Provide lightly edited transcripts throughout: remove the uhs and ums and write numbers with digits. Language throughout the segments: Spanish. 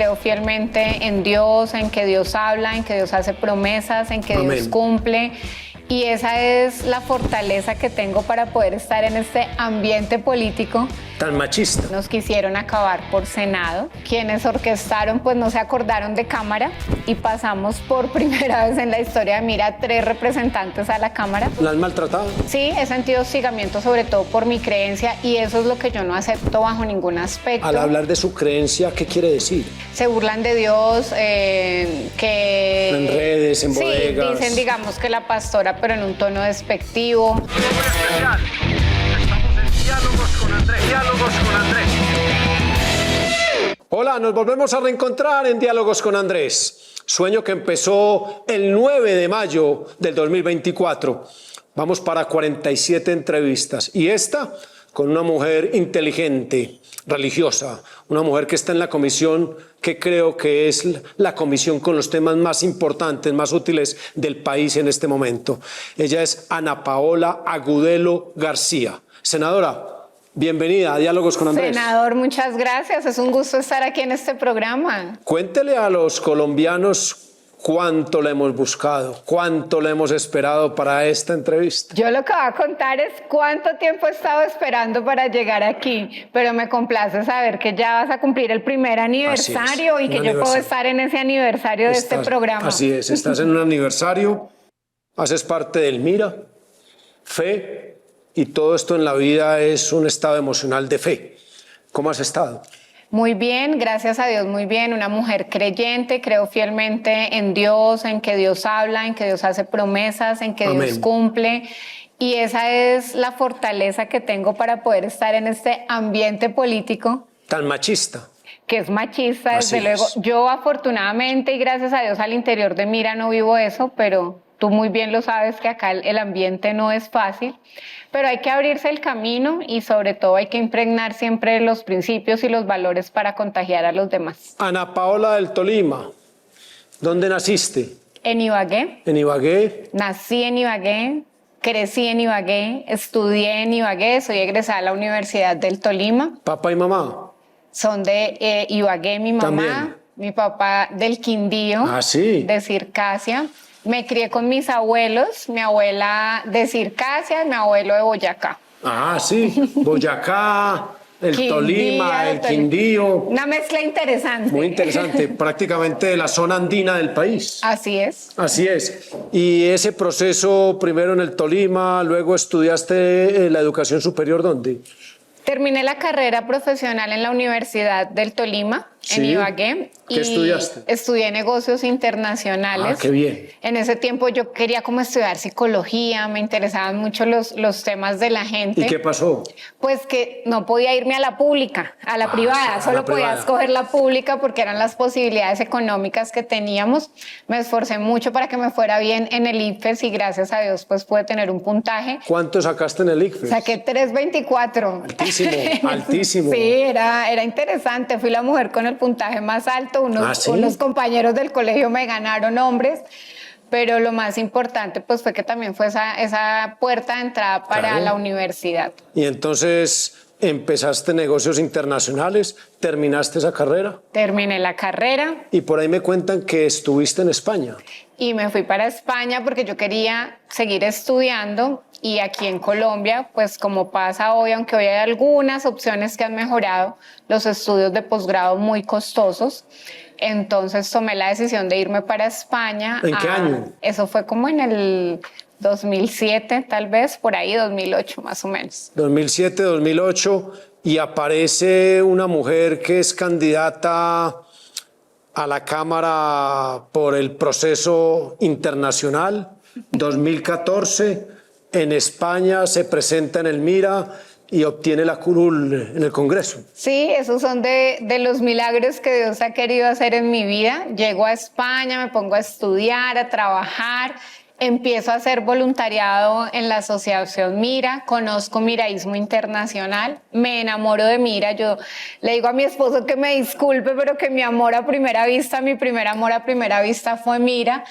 creo fielmente en Dios, en que Dios habla, en que Dios hace promesas, en que Dios cumple. Y esa es la fortaleza que tengo para poder estar en este ambiente político. Tan machista. Nos quisieron acabar por Senado. Quienes orquestaron pues no se acordaron de Cámara y pasamos por primera vez en la historia de Mira 3 representantes a la Cámara. ¿La han maltratado? Sí, he sentido hostigamiento sobre todo por mi creencia y eso es lo que yo no acepto bajo ningún aspecto. Al hablar de su creencia, ¿qué quiere decir? Se burlan de Dios, que... En redes, en bodegas. Sí, dicen digamos que la pastora, pero en un tono despectivo. Estamos en Diálogos con Andrés. Diálogos con Andrés. Hola, nos volvemos a reencontrar en Diálogos con Andrés. Sueño que empezó el 9 de mayo del 2024. Vamos para 47 entrevistas. Y esta con una mujer inteligente, religiosa, una mujer que está en la comisión que creo que es la comisión con los temas más importantes, más útiles del país en este momento. Ella es Ana Paola Agudelo García. Senadora, bienvenida a Diálogos con Andrés. Senador, muchas gracias. Es un gusto estar aquí en este programa. Cuéntele a los colombianos cuánto le hemos buscado, cuánto le hemos esperado para esta entrevista. Yo lo que voy a contar es cuánto tiempo he estado esperando para llegar aquí, pero me complace saber que ya vas a cumplir el primer aniversario y que yo puedo estar en ese aniversario de este programa. Así es, estás en un aniversario, haces parte del Mira, fe, y todo esto en la vida es un estado emocional de fe. ¿Cómo has estado? Muy bien, gracias a Dios, muy bien. Una mujer creyente, creo fielmente en Dios, en que Dios habla, en que Dios hace promesas, en que Dios cumple. Y esa es la fortaleza que tengo para poder estar en este ambiente político. Tan machista. Que es machista, desde luego. Yo afortunadamente y gracias a Dios al interior de Mira no vivo eso, pero tú muy bien lo sabes que acá el ambiente no es fácil. Pero hay que abrirse el camino y sobre todo hay que impregnar siempre los principios y los valores para contagiar a los demás. Ana Paola del Tolima, ¿dónde naciste? En Ibagué. En Ibagué. Nací en Ibagué, crecí en Ibagué, estudié en Ibagué, soy egresada a la Universidad del Tolima. ¿Papá y mamá? Son de Ibagué, mi mamá, ¿También? Mi papá del Quindío, de Circasia. Me crié con mis abuelos, mi abuela de Circasia y mi abuelo de Boyacá. Ah, sí, Boyacá, el Tolima, el Quindío. Una mezcla interesante. Muy interesante, prácticamente de la zona andina del país. Así es. Así es. Y ese proceso, primero en el Tolima, luego estudiaste la educación superior, ¿dónde? Terminé la carrera profesional en la Universidad del Tolima, en Ibagué. ¿Qué estudiaste? Estudié negocios internacionales. Ah, qué bien. En ese tiempo yo quería como estudiar psicología, me interesaban mucho los temas de la gente. ¿Y qué pasó? Pues que no podía irme a la pública, a la privada, solo podía escoger la pública porque eran las posibilidades económicas que teníamos. Me esforcé mucho para que me fuera bien en el ICFES y gracias a Dios pues pude tener un puntaje. ¿Cuánto sacaste en el ICFES? Saqué 3.24. Altísimo, altísimo. Sí, era interesante. Fui la mujer con el puntaje más alto. Unos compañeros del colegio me ganaron hombres. Pero lo más importante pues fue que también fue esa puerta de entrada para la universidad. Y entonces empezaste negocios internacionales, terminaste esa carrera. Terminé la carrera. Y por ahí me cuentan que estuviste en España. Y me fui para España porque yo quería seguir estudiando y aquí en Colombia, pues como pasa hoy, aunque hoy hay algunas opciones que han mejorado, los estudios de posgrado muy costosos. Entonces tomé la decisión de irme para España. ¿En qué año? Eso fue como en el 2007, tal vez, por ahí, 2008 más o menos. 2007, 2008, y aparece una mujer que es candidata a la Cámara por el proceso internacional. 2014, en España se presenta en el Mira y obtiene la curul en el Congreso. Sí, esos son de los milagros que Dios ha querido hacer en mi vida. Llego a España, me pongo a estudiar, a trabajar, empiezo a hacer voluntariado en la asociación Mira, conozco Miraísmo Internacional, me enamoro de Mira. Yo le digo a mi esposo que me disculpe, pero que mi primer amor a primera vista fue Mira.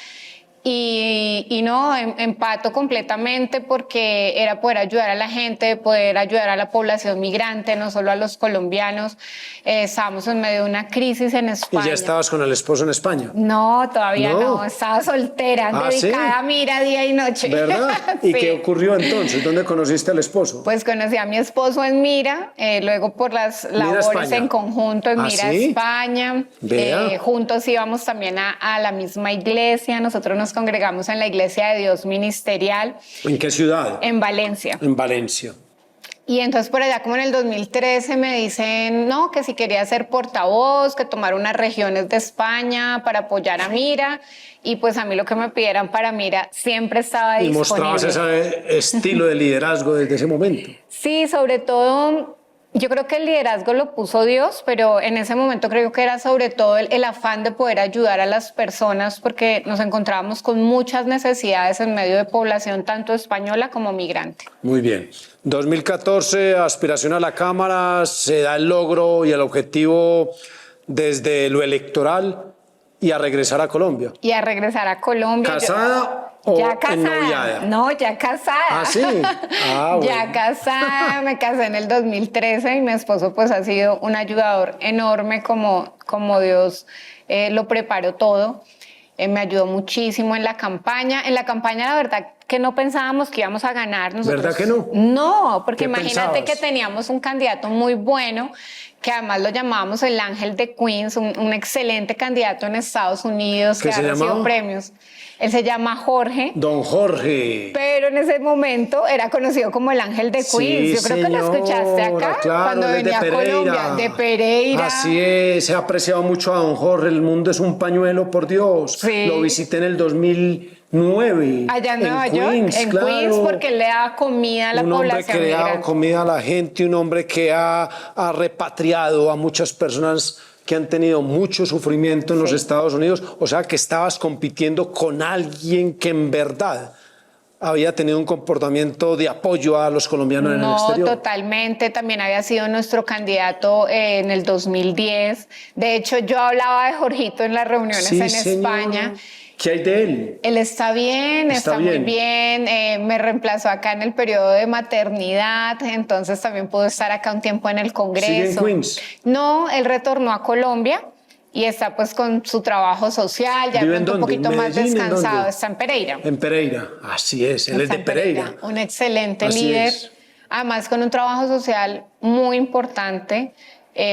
y no, empato completamente porque era poder ayudar a la gente, poder ayudar a la población migrante, no solo a los colombianos. Estábamos en medio de una crisis en España. ¿Y ya estabas con el esposo en España? No, todavía No. no, estaba soltera, dedicada a Mira día y noche. ¿Verdad? ¿Y Sí. qué ocurrió entonces? ¿Dónde conociste al esposo? Pues conocí a mi esposo en Mira, luego por las labores España. en conjunto en ¿Ah, Mira sí? España. Vea. Juntos íbamos también a la misma iglesia. Nosotros nos congregamos en la Iglesia de Dios Ministerial ¿En qué ciudad? en Valencia. En Valencia. Y entonces por allá como en el 2013 me dicen, no, que si quería ser portavoz, que tomar unas regiones de España para apoyar a Mira. Y pues a mí lo que me pidieran para Mira siempre estaba Y disponible. mostrabas ese estilo de liderazgo desde ese momento. Sí, sobre todo, yo creo que el liderazgo lo puso Dios, pero en ese momento creo que era sobre todo el afán de poder ayudar a las personas porque nos encontrábamos con muchas necesidades en medio de población, tanto española como migrante. Muy bien. 2014, aspiración a la Cámara, se da el logro y el objetivo desde lo electoral y a regresar a Colombia. Y a regresar a Colombia. ¿Casada o Ya casada. ennoviada? No, ya casada. ¿Ah, sí? Ah, bueno. Ya casada, me casé en el 2013 y mi esposo pues ha sido un ayudador enorme como Dios lo preparó todo. Me ayudó muchísimo en la campaña. En la campaña la verdad que no pensábamos que íbamos a ganar. Nosotros, ¿Verdad que no? No, porque ¿Qué imagínate pensabas? que teníamos un candidato muy bueno, que además lo llamábamos el Ángel de Queens, un excelente candidato en Estados Unidos ¿Qué que ha se recibido llamaba? premios. Él se llama Jorge. Don Jorge. Pero en ese momento era conocido como el Ángel de Sí, Queens. Yo creo que lo escuchaste acá claro, cuando él es de venía a Pereira. Colombia, de Pereira. Así es, se ha apreciado mucho a don Jorge. El mundo es un pañuelo, por Dios. Sí. Lo visité en el 2009. Allá en Nueva York, Queens, en claro. Queens, porque él le daba comida a la Un hombre población que le ha dado migrante. comida a la gente, un hombre que ha repatriado a muchas personas que han tenido mucho sufrimiento en los Estados Unidos. O sea, que estabas compitiendo con alguien que en verdad había tenido un comportamiento de apoyo a los colombianos en el No, exterior. totalmente. También había sido nuestro candidato en el 2010. De hecho, yo hablaba de Jorgito en las reuniones Sí, en señora. España. ¿Qué hay de él? Él está bien, está muy bien. Me reemplazó acá en el periodo de maternidad, entonces también pudo estar acá un tiempo en el Congreso. ¿Sigue en Queens? No, él retornó a Colombia y está pues con su trabajo social, ya ¿Vive en pronto un dónde? poquito ¿En más Medellín? ¿En descansado. dónde? Está en Pereira. En Pereira. Así es, él es Está de en Pereira. Un excelente Así líder, es. además con un trabajo social muy importante.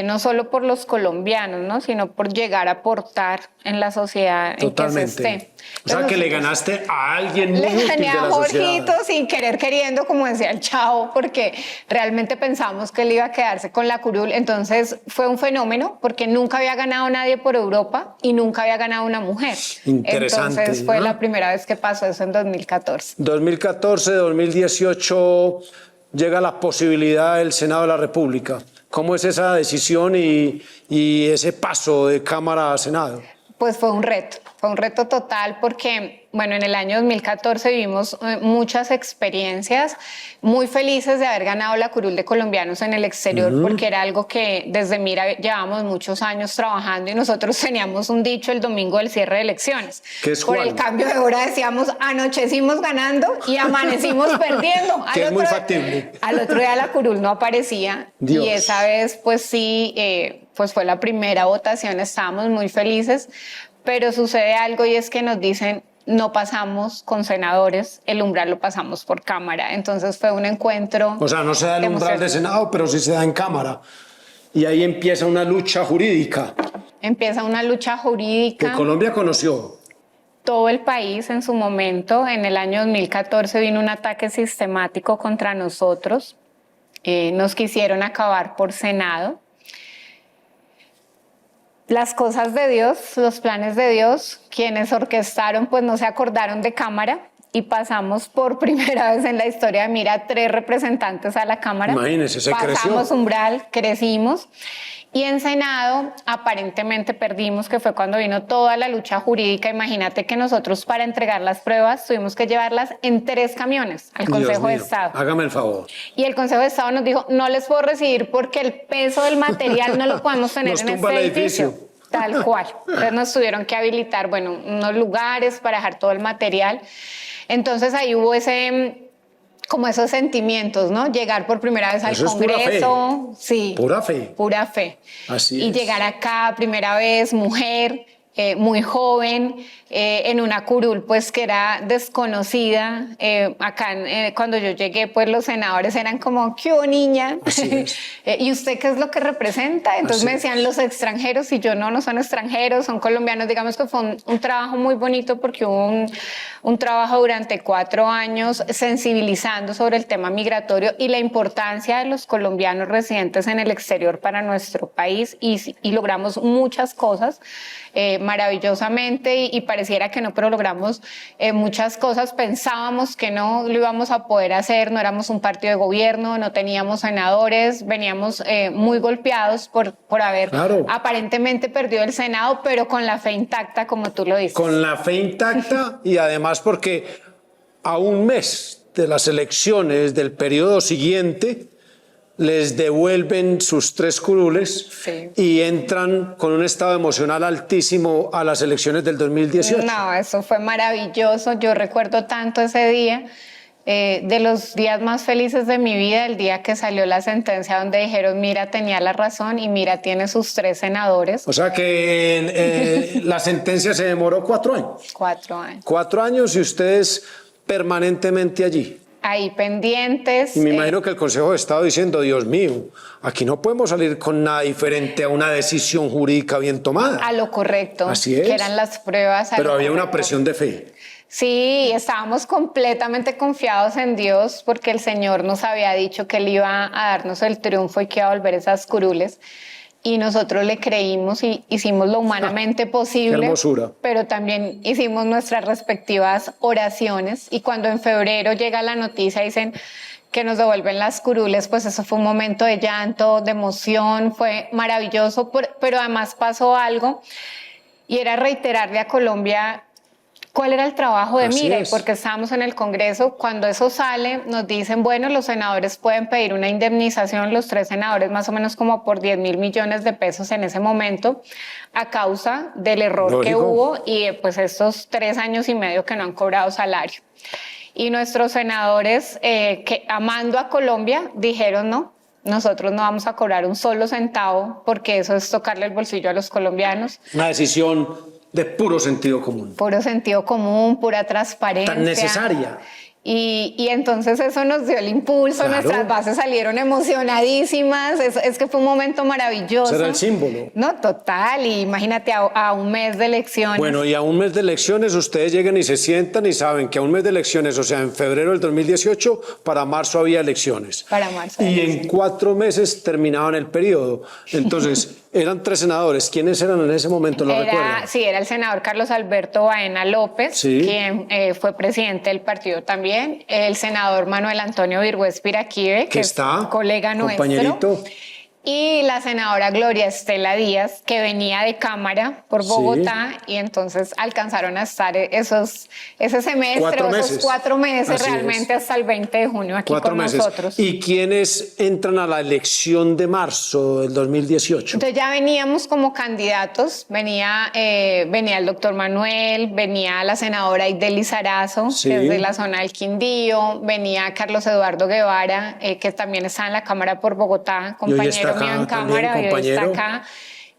No solo por los colombianos, ¿no? Sino por llegar a aportar en la sociedad en que se esté. Totalmente. O sea, que le ganaste a alguien muy Le útil gané de a la Jorgito sociedad. sin querer queriendo, como decía el Chavo, porque realmente pensamos que él iba a quedarse con la curul. Entonces fue un fenómeno porque nunca había ganado nadie por Europa y nunca había ganado una mujer. Interesante, Entonces fue ¿no? la primera vez que pasó eso en 2014. 2014, 2018 llega la posibilidad del Senado de la República. ¿Cómo es esa decisión y ese paso de Cámara a Senado? Pues fue un reto total porque, bueno, en el año 2014 vivimos muchas experiencias muy felices de haber ganado la curul de colombianos en el exterior, porque era algo que desde Mira llevábamos muchos años trabajando y nosotros teníamos un dicho el domingo del cierre de elecciones. ¿Qué es Por cuál? el cambio de hora decíamos, anochecimos ganando y amanecimos perdiendo. Que es muy otro- factible. Al otro día la curul no aparecía Dios. y esa vez pues sí, pues fue la primera votación, estábamos muy felices, pero sucede algo y es que nos dicen no pasamos con senadores, el umbral lo pasamos por Cámara. Entonces fue un encuentro. O sea, no se da el umbral de emoción. Senado, pero sí se da en Cámara. Y ahí empieza una lucha jurídica Empieza una lucha que jurídica. Colombia conoció. Todo el país en su momento, en el año 2014 vino un ataque sistemático contra nosotros. Nos quisieron acabar por Senado. Las cosas de Dios, los planes de Dios, quienes orquestaron, pues no se acordaron de Cámara y pasamos por primera vez en la historia de Mira 3 representantes a la Cámara. Imagínense, se creció. Pasamos umbral, crecimos. Y en Senado aparentemente perdimos, que fue cuando vino toda la lucha jurídica. Imagínate que nosotros para entregar las pruebas tuvimos que llevarlas en 3 camiones al Dios Consejo de mío, Estado. hágame el favor. Y el Consejo de Estado nos dijo, no les puedo recibir porque el peso del material no lo podemos tener Nos en tumba este el edificio. Tal cual. Entonces nos tuvieron que habilitar, bueno, unos lugares para dejar todo el material. Entonces ahí hubo como esos sentimientos, ¿no? Llegar por primera vez al Eso es pura Congreso. fe. Sí. Pura fe. Pura fe. Así y es. llegar acá, primera vez, mujer, muy joven, en una curul pues que era desconocida. Acá cuando yo llegué pues los senadores eran como, ¿qué hubo, niña? Así es. ¿Y usted qué es lo que representa? Entonces Así me decían los extranjeros y yo no son extranjeros, son colombianos. Digamos que fue un trabajo muy bonito porque hubo un trabajo durante 4 años sensibilizando sobre el tema migratorio y la importancia de los colombianos residentes en el exterior para nuestro país y logramos muchas cosas maravillosamente y pareciera que no, pero logramos muchas cosas. Pensábamos que no lo íbamos a poder hacer, no éramos un partido de gobierno, no teníamos senadores, veníamos muy golpeados por haber aparentemente perdido el Senado, pero con la fe intacta, como tú lo dices. Con la fe intacta y además porque a un mes de las elecciones del periodo siguiente les devuelven sus 3 curules y entran con un estado emocional altísimo a las elecciones del 2018. No, eso fue maravilloso. Yo recuerdo tanto ese día, de los días más felices de mi vida, el día que salió la sentencia donde dijeron, mira, tenía la razón y mira, tiene sus 3 senadores. O sea que la sentencia se demoró 4 años. 4 años. 4 años y ustedes permanentemente allí. Ahí pendientes. Y me imagino que el Consejo de Estado diciendo, Dios mío, aquí no podemos salir con nada diferente a una decisión jurídica bien tomada. A lo correcto. Así es. Que eran las pruebas. Pero había una presión de fe. Sí, estábamos completamente confiados en Dios porque el Señor nos había dicho que Él iba a darnos el triunfo y que iba a volver esas curules. Y nosotros le creímos y hicimos lo humanamente posible. Qué hermosura. Pero también hicimos nuestras respectivas oraciones. Y cuando en febrero llega la noticia, dicen que nos devuelven las curules, pues eso fue un momento de llanto, de emoción, fue maravilloso. Pero además pasó algo y era reiterarle a Colombia cuál era el trabajo de Mire, porque estábamos en el Congreso. Cuando eso sale, nos dicen, bueno, los senadores pueden pedir una indemnización, los 3 senadores más o menos como por 10.000 millones de pesos en ese momento, a causa del error que hubo y pues estos 3 años y medio que no han cobrado salario. Y nuestros senadores, que amando a Colombia, dijeron no. Nosotros no vamos a cobrar un solo centavo porque eso es tocarle el bolsillo a los colombianos. Una decisión de puro sentido común. Puro sentido común, pura transparencia. Tan necesaria. Y entonces eso nos dio el impulso, nuestras bases salieron emocionadísimas, es que fue un momento maravilloso. Ese era el símbolo. No, total, y imagínate a un mes de elecciones. Bueno, y a un mes de elecciones ustedes llegan y se sientan y saben que a un mes de elecciones, o sea, en febrero del 2018, para marzo había elecciones. Para marzo. Y en 4 meses terminaban el periodo. Entonces, eran 3 senadores. ¿Quiénes eran en ese momento? ¿Lo recuerdan? Sí, era el senador Carlos Alberto Baena López, quien fue presidente del partido también. El senador Manuel Antonio Virgües Piraquive, que está, es colega compañerito. nuestro. Y la senadora Gloria Estela Díaz, que venía de Cámara por Bogotá, y entonces alcanzaron a estar ese semestre, 4 meses. esos 4 meses Así realmente hasta el 20 de junio aquí 4 con meses. nosotros. ¿Y quiénes entran a la elección de marzo del 2018? Entonces ya veníamos como candidatos, venía el doctor Manuel, venía la senadora Idely Sarazo, que es de la zona del Quindío, venía Carlos Eduardo Guevara, que también está en la Cámara por Bogotá, compañero mío en Cámara, y hoy está acá.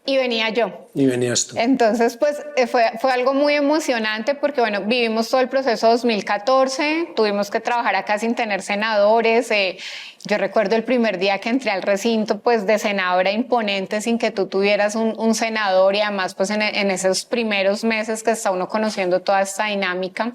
Y venía yo. Y venías tú. Entonces, pues fue algo muy emocionante porque, bueno, vivimos todo el proceso 2014, tuvimos que trabajar acá sin tener senadores. Yo recuerdo el primer día que entré al recinto, pues de senadora imponente, sin que tú tuvieras un senador y además, pues en esos primeros meses que está uno conociendo toda esta dinámica.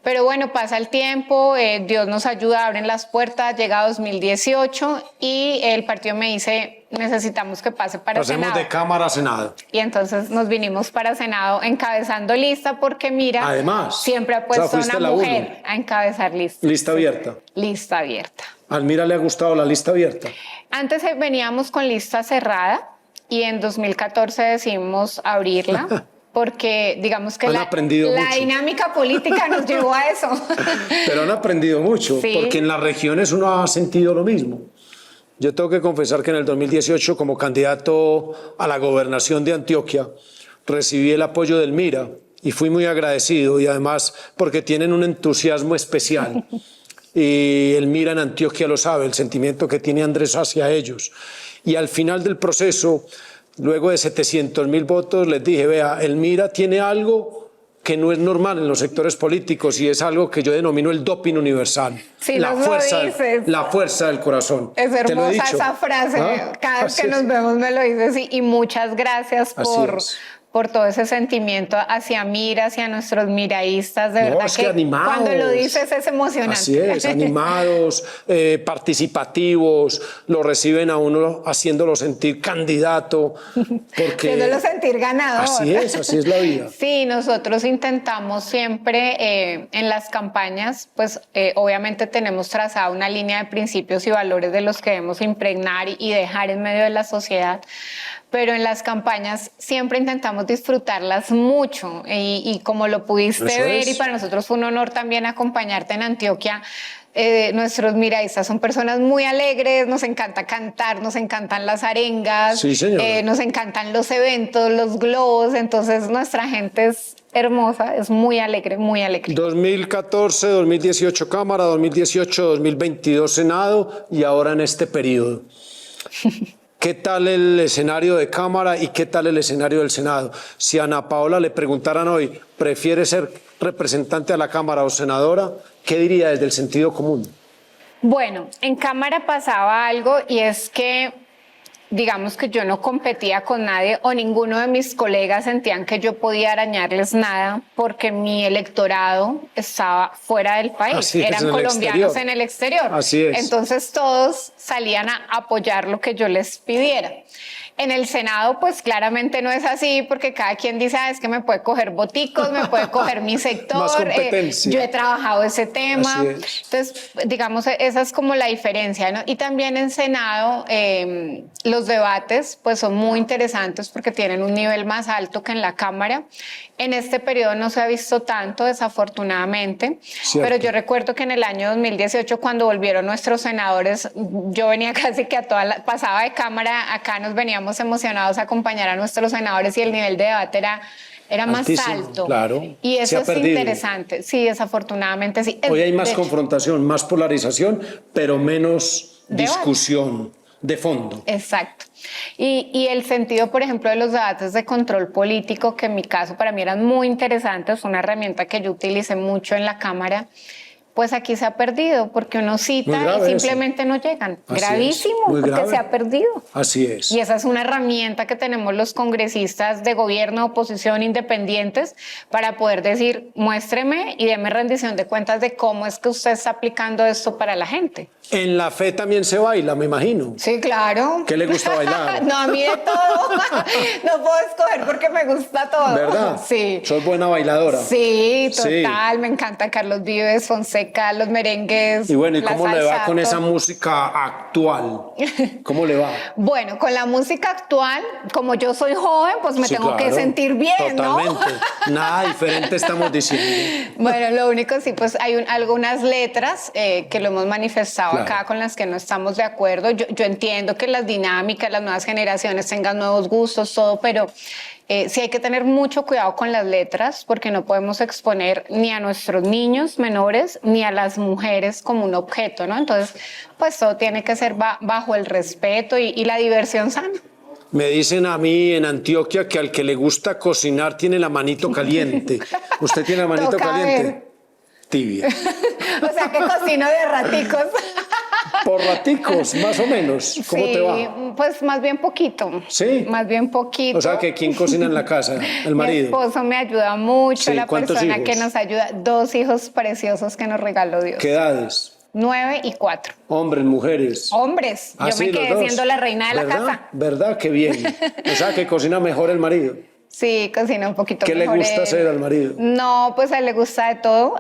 Pero bueno, pasa el tiempo, Dios nos ayuda, abren las puertas, llega 2018 y el partido me dice, necesitamos que pase para Senado. Pasemos de Cámara a Senado. Y entonces nos vinimos para Senado encabezando lista porque mira, además, siempre ha puesto una mujer a encabezar lista. Lista abierta. Lista abierta. ¿Al Mira le ha gustado la lista abierta? Antes veníamos con lista cerrada y en 2014 decidimos abrirla. Porque digamos que la dinámica política nos llevó a eso. Pero han aprendido mucho, porque en las regiones uno ha sentido lo mismo. Yo tengo que confesar que en el 2018, como candidato a la gobernación de Antioquia, recibí el apoyo del Mira y fui muy agradecido, y además porque tienen un entusiasmo especial. Y el Mira en Antioquia lo sabe, el sentimiento que tiene Andrés hacia ellos. Y al final del proceso, luego de 700.000 votos, les dije, vea, el Mira tiene algo que no es normal en los sectores políticos, y es algo que yo denomino el doping universal. Sí, la fuerza del corazón. Es ¿Te lo he hermosa dicho? esa frase. ¿Ah? Cada vez Así que nos es. vemos me lo dices. Y muchas gracias Así es. por todo ese sentimiento hacia Mira, hacia nuestros miraístas. De No, verdad es que animados. cuando lo dices es emocionante. Así es, animados, participativos, lo reciben a uno haciéndolo sentir candidato. Porque Haciéndolo sentir ganador. así es la vida. Sí, nosotros intentamos siempre en las campañas, pues obviamente tenemos trazada una línea de principios y valores de los que debemos impregnar y dejar en medio de la sociedad, pero en las campañas siempre intentamos disfrutarlas mucho y como lo pudiste Eso ver, es. y para nosotros fue un honor también acompañarte en Antioquia. Nuestros miraístas son personas muy alegres, nos encanta cantar, nos encantan las arengas, Sí, señora. nos encantan los eventos, los globos, entonces nuestra gente es hermosa, es muy alegre, muy alegre. 2014, 2018 Cámara, 2018, 2022 Senado, y ahora en este periodo. ¿Qué tal el escenario de Cámara y qué tal el escenario del Senado? Si a Ana Paola le preguntaran hoy, ¿prefiere ser representante a la Cámara o senadora? ¿Qué diría desde el sentido común? Bueno, en Cámara pasaba algo, y es que digamos que yo no competía con nadie, o ninguno de mis colegas sentían que yo podía arañarles nada, porque mi electorado estaba fuera del país. Así es, eran en el colombianos exterior. en el exterior. Así es. Entonces todos salían a apoyar lo que yo les pidiera. En el Senado, pues claramente no es así, porque cada quien dice, es que me puede coger boticos, me puede coger mi sector. Más competencia. Yo he trabajado ese tema. Así es. Entonces, digamos, esa es como la diferencia, ¿no? Y también en Senado, los debates, pues son muy interesantes porque tienen un nivel más alto que en la Cámara. En este periodo no se ha visto tanto, desafortunadamente, Cierto. pero yo recuerdo que en el año 2018, cuando volvieron nuestros senadores, yo venía casi que pasaba de Cámara, acá nos veníamos emocionados a acompañar a nuestros senadores, y el nivel de debate era más Altísimo, alto. claro. Y Se eso ha es perdido. interesante. Sí, desafortunadamente sí. Hoy hay más De hecho, confrontación, más polarización, pero menos Debate. discusión de fondo. Exacto. Y el sentido, por ejemplo, de los debates de control político, que en mi caso para mí eran muy interesantes, una herramienta que yo utilicé mucho en la Cámara, pues aquí se ha perdido, porque uno Muy cita grave y simplemente no llegan. Así Gravísimo, es, muy porque grave. se ha perdido. Así es. Y esa es una herramienta que tenemos los congresistas de gobierno, oposición, independientes, para poder decir, muéstreme y deme rendición de cuentas de cómo es que usted está aplicando esto para la gente. En la fe también se baila, me imagino. Sí, claro. ¿Qué le gusta bailar? No, a mí de todo. No puedo escoger porque me gusta todo. ¿Verdad? Sí. Sos buena bailadora. Sí, total. Sí. Me encanta Carlos Vives, Fonseca, los merengues. Y bueno, ¿y la cómo le va salsa, con esa todo. música actual? ¿Cómo le va? Bueno, con la música actual, como yo soy joven, pues me Sí, tengo que claro. sentir bien, Totalmente. ¿no? Nada diferente estamos diciendo. Bueno, lo único sí, pues hay algunas letras que lo hemos manifestado Claro. acá, con las que no estamos de acuerdo. Yo entiendo que las dinámicas, las nuevas generaciones tengan nuevos gustos, todo, pero sí hay que tener mucho cuidado con las letras, porque no podemos exponer ni a nuestros niños menores ni a las mujeres como un objeto, ¿no? Entonces, pues todo tiene que ser bajo el respeto y la diversión sana. Me dicen a mí en Antioquia que al que le gusta cocinar tiene la manito caliente. ¿Usted tiene la manito Toca caliente? ver. Tibia. O sea que cocino de raticos. Por raticos, más o menos. ¿Cómo Sí, te va? pues más bien poquito. Sí. Más bien poquito. O sea, que ¿quién cocina en la casa? El Mi marido. esposo me ayuda mucho, Sí, la ¿cuántos persona hijos? que nos ayuda. 2 hijos preciosos que nos regaló Dios. ¿Qué edades? 9 y 4. Hombres, mujeres. Hombres. Ah, yo sí, me los quedé dos. siendo la reina de la ¿Verdad? casa. ¿Verdad? Qué bien. O sea, que cocina mejor el marido. Sí, cocina un poquito ¿Qué mejor le gusta él. hacer al marido? No, pues a él le gusta de todo.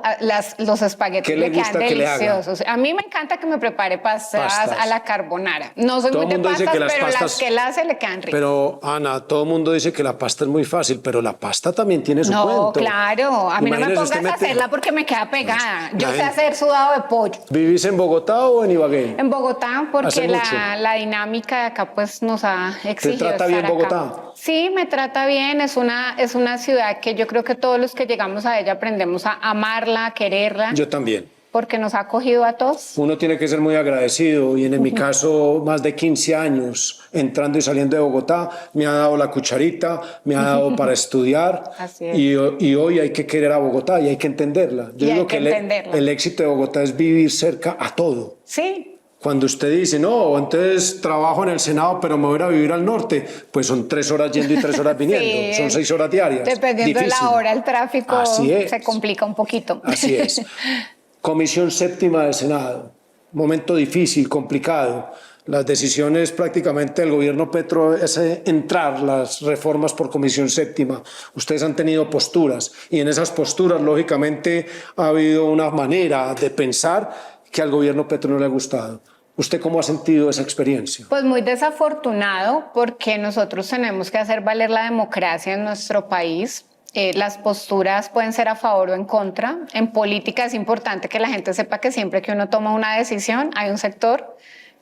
Los espaguetis ¿Qué le le quedan gusta que le haga? deliciosos. A mí me encanta que me prepare pastas a la carbonara. No soy Todo muy el de mundo dice pastas, que las pero las pastas- que él hace le quedan ricas. Pero, Ana, todo el mundo dice que la pasta es muy fácil, pero la pasta también tiene su No, cuento. claro. A mí no me Imagínese pongas usted a mete- hacerla porque me queda pegada. Yo La sé gente- hacer sudado de pollo. ¿Vivís en Bogotá o en Ibagué? En Bogotá, porque ¿Hace mucho? la dinámica de acá pues nos ha exigido trata estar bien acá. Bogotá? Sí, me trata bien. Es una ciudad que yo creo que todos los que llegamos a ella aprendemos a amarla, a quererla, Yo también. porque nos ha acogido a todos. Uno tiene que ser muy agradecido y en mi caso más de 15 años entrando y saliendo de Bogotá me ha dado la cucharita, me ha dado para estudiar Así es. y hoy hay que querer a Bogotá y hay que entenderla. Yo Y hay digo que que entenderla. el éxito de Bogotá es vivir cerca a todo. Sí, Cuando usted dice, no, entonces trabajo en el Senado, pero me voy a ir a vivir al norte, pues son 3 horas yendo y 3 horas viniendo, Sí, son 6 horas diarias. dependiendo de Difícil. la hora, el tráfico Así es. se complica un poquito. Así es. Comisión séptima del Senado. Momento difícil, complicado. Las decisiones prácticamente del gobierno Petro es entrar las reformas por comisión séptima. Ustedes han tenido posturas y en esas posturas, lógicamente, ha habido una manera de pensar que al gobierno Petro no le ha gustado. ¿Usted cómo ha sentido esa experiencia? Pues muy desafortunado porque nosotros tenemos que hacer valer la democracia en nuestro país. Las posturas pueden ser a favor o en contra. En política es importante que la gente sepa que siempre que uno toma una decisión hay un sector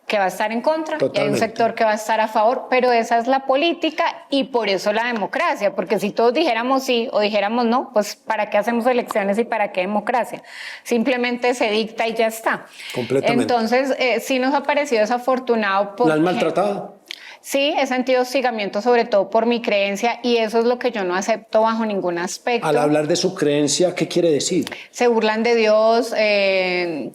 que va a estar en contra y hay un Totalmente. sector que va a estar a favor, pero esa es la política y por eso la democracia, porque si todos dijéramos sí o dijéramos no, pues ¿para qué hacemos elecciones y para qué democracia? Simplemente se dicta y ya está. Completamente. Entonces, sí nos ha parecido desafortunado porque... ¿La han maltratado? Sí, he sentido hostigamiento sobre todo por mi creencia y eso es lo que yo no acepto bajo ningún aspecto. Al hablar de su creencia, ¿qué quiere decir? Se burlan de Dios,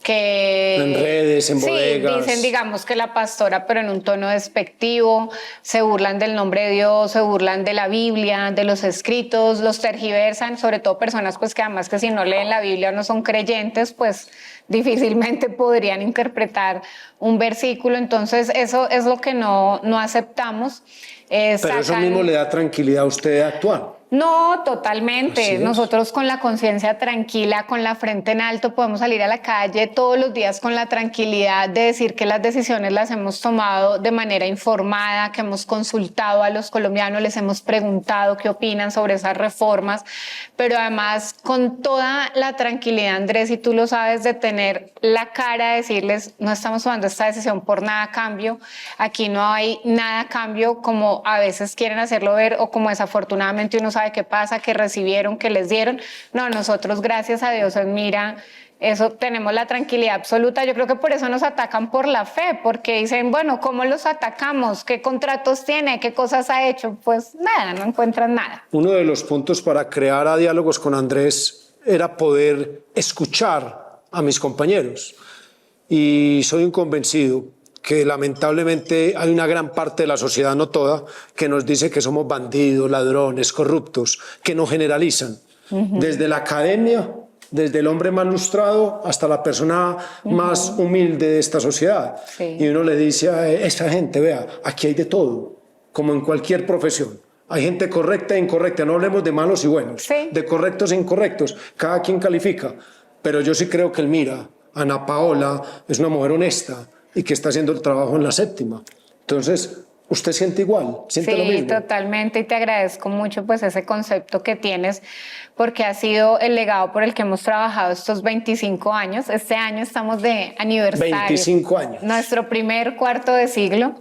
que... En redes, en bodegas. Sí, dicen, digamos, que la pastora, pero en un tono despectivo. Se burlan del nombre de Dios, se burlan de la Biblia, de los escritos, los tergiversan, sobre todo personas pues que además que si no leen la Biblia o no son creyentes, pues difícilmente podrían interpretar un versículo. Entonces, eso es lo que no aceptamos. Pero eso mismo le da tranquilidad a usted de actuar. No, totalmente. Así es. Nosotros con la conciencia tranquila, con la frente en alto, podemos salir a la calle todos los días con la tranquilidad de decir que las decisiones las hemos tomado de manera informada, que hemos consultado a los colombianos, les hemos preguntado qué opinan sobre esas reformas, pero además con toda la tranquilidad, Andrés, y tú lo sabes, de tener la cara de decirles, no estamos tomando esta decisión por nada a cambio, aquí no hay nada a cambio, como a veces quieren hacerlo ver o como desafortunadamente uno sabe qué pasa, que recibieron, que les dieron. No, nosotros, gracias a Dios, en Mira, eso tenemos la tranquilidad absoluta. Yo creo que por eso nos atacan por la fe, porque dicen, bueno, ¿cómo los atacamos? ¿Qué contratos tiene? ¿Qué cosas ha hecho? Pues nada, no encuentran nada. Uno de los puntos para crear a Diálogos con Andrés era poder escuchar a mis compañeros. Y soy un convencido que lamentablemente hay una gran parte de la sociedad, no toda, que nos dice que somos bandidos, ladrones, corruptos, que nos generalizan. Desde la academia, desde el hombre más lustrado hasta la persona más humilde de esta sociedad. Sí. Y uno le dice a esa gente, vea, aquí hay de todo, como en cualquier profesión. Hay gente correcta e incorrecta, no hablemos de malos y buenos, Sí. de correctos e incorrectos, cada quien califica. Pero yo sí creo que Elmira, Ana Paola, es una mujer honesta y que está haciendo el trabajo en la séptima. Entonces, ¿usted siente igual? ¿Siente lo Sí, mismo? totalmente, y te agradezco mucho pues ese concepto que tienes, porque ha sido el legado por el que hemos trabajado estos 25 años. Este año estamos de aniversario. 25 años. Nuestro primer cuarto de siglo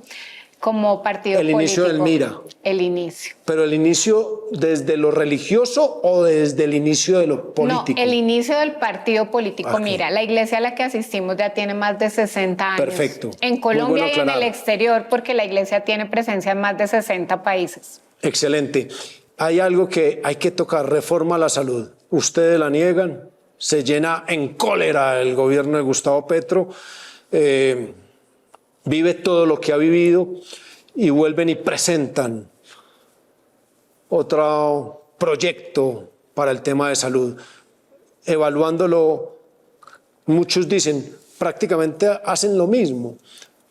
como partido El político. inicio del Mira. El inicio. ¿Pero el inicio desde lo religioso o desde el inicio de lo político? No, el inicio del partido político. Ok. Mira, la iglesia a la que asistimos ya tiene más de 60 años. Perfecto. En Muy Colombia bueno y en el aclarar. exterior, porque la iglesia tiene presencia en más de 60 países. Excelente. Hay algo que hay que tocar, reforma a la salud. Ustedes la niegan, se llena en cólera el gobierno de Gustavo Petro, vive todo lo que ha vivido y vuelven y presentan otro proyecto para el tema de salud. Evaluándolo, muchos dicen, prácticamente hacen lo mismo.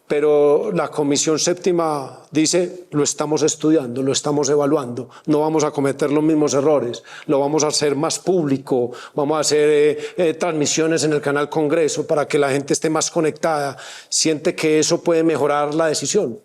pero la Comisión Séptima dice, lo estamos estudiando, lo estamos evaluando, no vamos a cometer los mismos errores, lo vamos a hacer más público, vamos a hacer transmisiones en el canal Congreso para que la gente esté más conectada, siente que eso puede mejorar la decisión.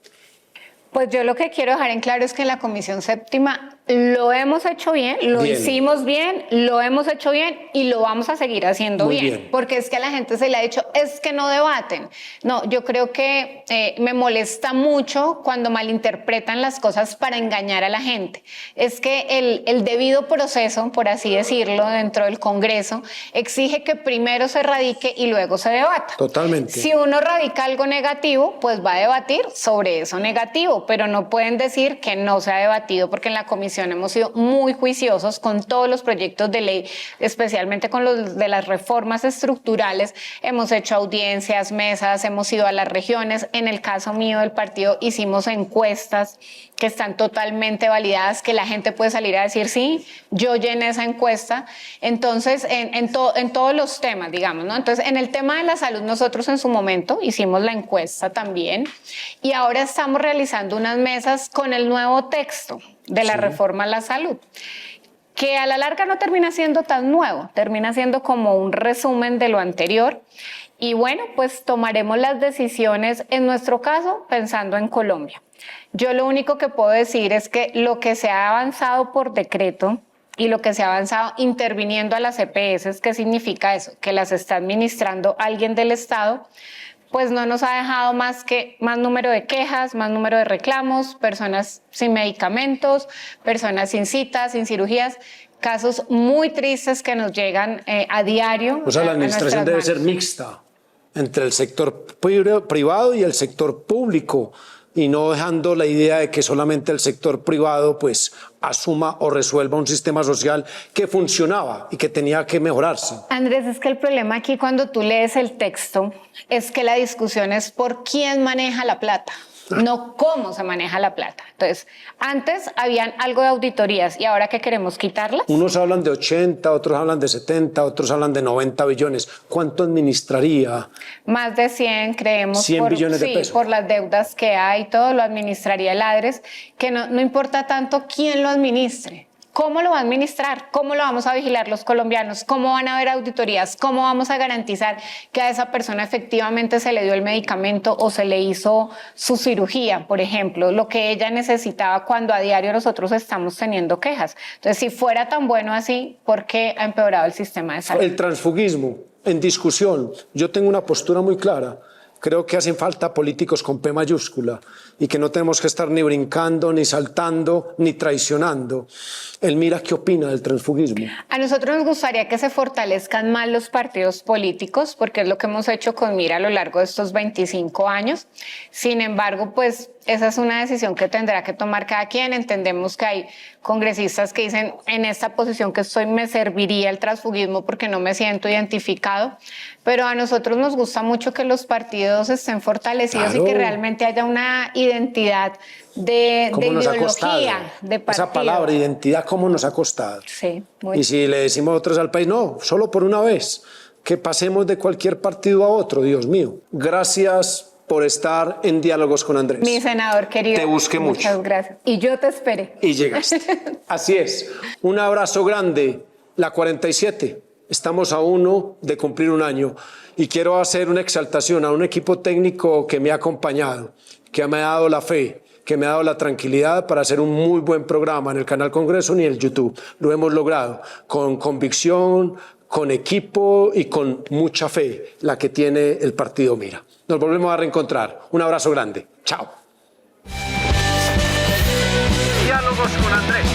Pues yo lo que quiero dejar en claro es que en la Comisión Séptima lo hemos hecho bien, lo hicimos bien, lo hemos hecho bien y lo vamos a seguir haciendo bien. Porque es que a la gente se le ha dicho, es que no debaten. No, yo creo que me molesta mucho cuando malinterpretan las cosas para engañar a la gente. Es que el debido proceso, por así decirlo, dentro del Congreso, exige que primero se radique y luego se debata. Totalmente. Si uno radica algo negativo, pues va a debatir sobre eso negativo, pero no pueden decir que no se ha debatido, porque en la comisión hemos sido muy juiciosos con todos los proyectos de ley, especialmente con los de las reformas estructurales. Hemos hecho audiencias, mesas, hemos ido a las regiones. En el caso mío del partido hicimos encuestas que están totalmente validadas, que la gente puede salir a decir, sí, yo llené esa encuesta. Entonces, en todos los temas, digamos, ¿no? Entonces, en el tema de la salud, nosotros en su momento hicimos la encuesta también y ahora estamos realizando unas mesas con el nuevo texto de la reforma a la salud, que a la larga no termina siendo tan nuevo, termina siendo como un resumen de lo anterior. Y bueno, pues tomaremos las decisiones, en nuestro caso, pensando en Colombia. Yo lo único que puedo decir es que lo que se ha avanzado por decreto y lo que se ha avanzado interviniendo a las EPS, ¿qué significa eso? Que las está administrando alguien del Estado, pues no nos ha dejado más número de quejas, más número de reclamos, personas sin medicamentos, personas sin citas, sin cirugías, casos muy tristes que nos llegan a diario. O sea, la administración debe ser mixta entre el sector privado y el sector público, y no dejando la idea de que solamente el sector privado pues asuma o resuelva un sistema social que funcionaba y que tenía que mejorarse. Andrés, es que el problema aquí cuando tú lees el texto es que la discusión es por quién maneja la plata, no cómo se maneja la plata. Entonces, antes habían algo de auditorías y ahora ¿qué queremos? ¿Quitarlas? Unos hablan de 80, otros hablan de 70, otros hablan de 90 billones. ¿Cuánto administraría? Más de 100, creemos. 100 billones de pesos. Por las deudas que hay, todo lo administraría el ADRES, que no importa tanto quién lo administre. ¿Cómo lo va a administrar? ¿Cómo lo vamos a vigilar los colombianos? ¿Cómo van a haber auditorías? ¿Cómo vamos a garantizar que a esa persona efectivamente se le dio el medicamento o se le hizo su cirugía, por ejemplo, lo que ella necesitaba cuando a diario nosotros estamos teniendo quejas? Entonces, si fuera tan bueno así, ¿por qué ha empeorado el sistema de salud? El transfugismo en discusión. Yo tengo una postura muy clara. Creo que hacen falta políticos con P mayúscula y que no tenemos que estar ni brincando, ni saltando, ni traicionando. Elmira, ¿qué opina del transfugismo? A nosotros nos gustaría que se fortalezcan más los partidos políticos, porque es lo que hemos hecho con Mira a lo largo de estos 25 años. Sin embargo, pues esa es una decisión que tendrá que tomar cada quien. Entendemos que hay congresistas que dicen, en esta posición que estoy me serviría el transfugismo porque no me siento identificado, pero a nosotros nos gusta mucho que los partidos estén fortalecidos y que realmente haya una identidad de ideología, de partido. Esa palabra, identidad, ¿cómo nos ha costado? Sí, y si le decimos otros al país, no, solo por una vez, que pasemos de cualquier partido a otro, Dios mío. Gracias por estar en Diálogos con Andrés. Mi senador querido. Te busqué mucho. Muchas gracias. Y yo te esperé. Y llegaste. Así es. Un abrazo grande. La 47. Estamos a 1 de cumplir un año. Y quiero hacer una exaltación a un equipo técnico que me ha acompañado, que me ha dado la fe, que me ha dado la tranquilidad para hacer un muy buen programa en el canal Congreso ni en el YouTube. Lo hemos logrado con convicción, con equipo y con mucha fe, la que tiene el partido Mira. Nos volvemos a reencontrar. Un abrazo grande. Chao. Diálogos con Andrés.